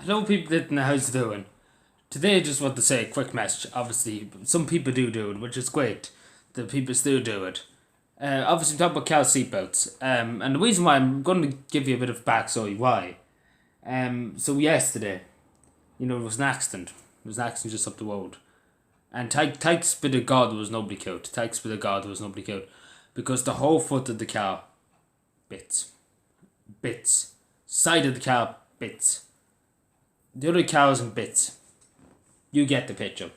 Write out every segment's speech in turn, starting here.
Hello, people in the house doing. Today, I just want to say a quick message. Obviously, some people do it, which is great. The people still do it. Obviously, talk about cow seatbelts. And the reason why I'm going to give you a bit of backstory why. So yesterday, there was an accident. There was an accident just up the road, and Tyke's bit of God was nobody killed. Tyke's bit of God was nobody killed, because the whole foot of the car, bits, side of the car, bits. The other cows in bits. You get the picture.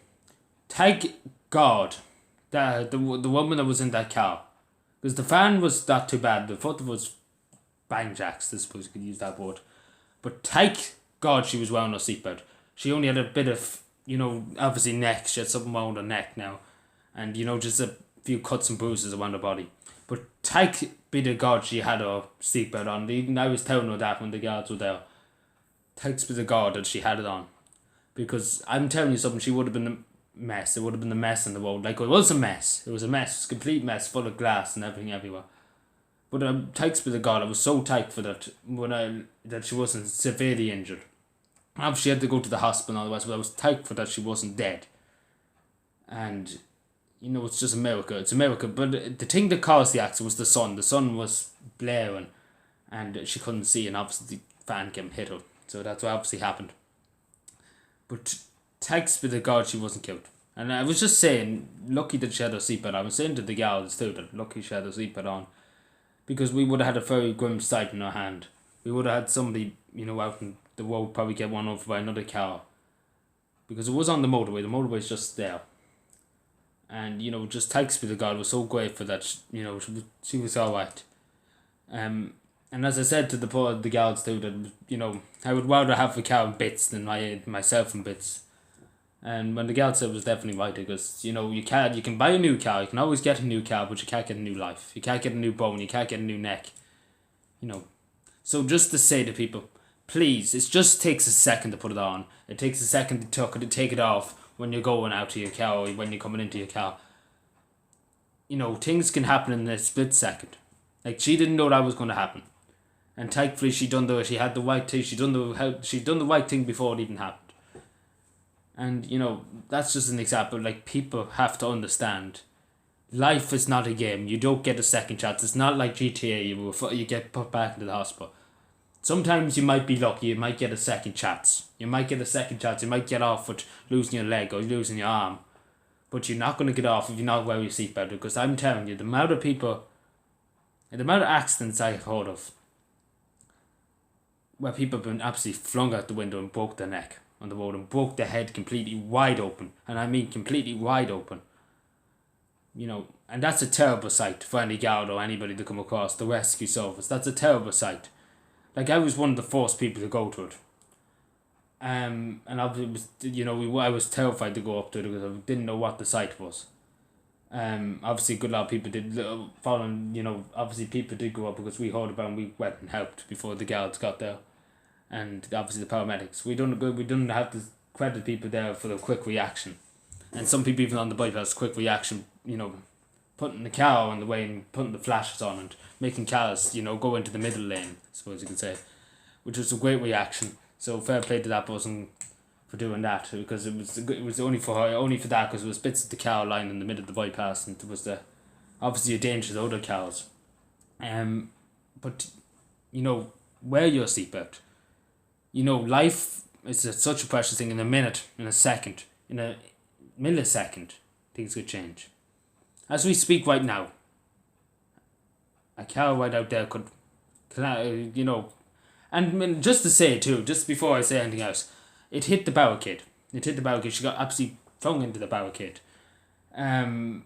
Thank God that the woman that was in that car. Because the fan was not too bad. The foot was bang jacks, I suppose you could use that word. But thank God she was wearing a seatbelt. She only had a bit of, obviously neck. She had something around her neck now. And, just a few cuts and bruises around her body. But thank be to God she had her seatbelt on. Even I was telling her that when the guards were there. Thanks be to God that she had it on. Because I'm telling you something, she would have been a mess. It would have been a mess in the road. Like, it was a mess. It was a mess. It was a complete mess, full of glass and everything everywhere. But thanks be to God, I was so tight for that that she wasn't severely injured. Obviously, she had to go to the hospital and all the rest, but I was tight for that she wasn't dead. And, it's just a miracle. It's a miracle. But the thing that caused the accident was the sun. The sun was blaring and she couldn't see, and obviously the fan came and hit her. So that's what obviously happened. But thanks be to God she wasn't killed. And I was just saying, lucky that she had her seatbelt on. I was saying to the gals too that lucky she had her seatbelt on. Because we would have had a very grim sight in our hand. We would have had somebody, out in the road probably get run over by another car. Because it was on the motorway. The motorway's just there. And, just thanks be to God, I was so grateful that, she was alright. And as I said to the gals too, that, I would rather have a cow in bits than myself in bits. And when the gal said it was definitely right, because, you can buy a new cow, you can always get a new cow, but you can't get a new life. You can't get a new bone, you can't get a new neck. So just to say to people, please, it just takes a second to put it on. It takes a second to take it off when you're going out to your cow or when you're coming into your cow. Things can happen in a split second. Like, she didn't know that was going to happen. And thankfully she done the right thing. She done the right thing before it even happened. And that's just an example. Like, people have to understand, life is not a game. You don't get a second chance. It's not like GTA. You get put back into the hospital. Sometimes you might be lucky. You might get a second chance. You might get off with losing your leg or losing your arm, but you're not going to get off if you're not wearing your seatbelt. Because I'm telling you, the amount of accidents I've heard of, where people have been absolutely flung out the window and broke their neck on the road and broke their head completely wide open. And I mean completely wide open. And that's a terrible sight for any guard or anybody to come across, the rescue service. That's a terrible sight. Like, I was one of the first people to go to it. And obviously, I was terrified to go up to it because I didn't know what the sight was. Obviously, a good lot of people did obviously people did go up because we heard about it and we went and helped before the guards got there. And obviously the paramedics. We don't have to credit people there for the quick reaction. And some people even on the bypass, quick reaction, putting the car on the way and putting the flashes on and making cars, go into the middle lane, I suppose you could say. Which was a great reaction. So fair play to that person for doing that, because it was only for that, because it was bits of the cow lying in the middle of the bypass, and it was obviously a danger to other cows. But wear your seatbelt. Life is such a precious thing. In a minute, in a second, in a millisecond, things could change. As we speak right now, a cow right out there could, and just to say too, just before I say anything else, it hit the barricade. She got absolutely thrown into the barricade. And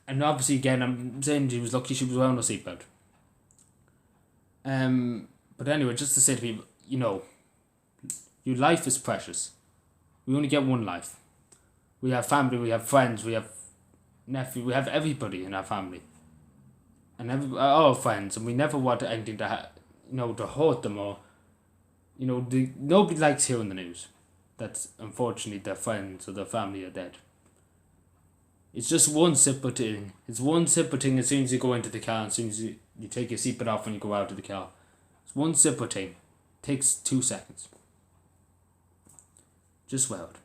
obviously, again, I'm saying she was lucky she was wearing a seatbelt. But anyway, just to say to people, your life is precious. We only get one life. We have family, we have friends, we have nephew, we have everybody in our family. And all friends, and we never want anything to to hurt them, or nobody likes hearing the news that unfortunately their friends or their family are dead. It's just one simple thing. It's one simple thing as soon as you go into the car, as soon as you take your seatbelt off when you go out of the car. It's one simple thing. It takes 2 seconds. Just weld.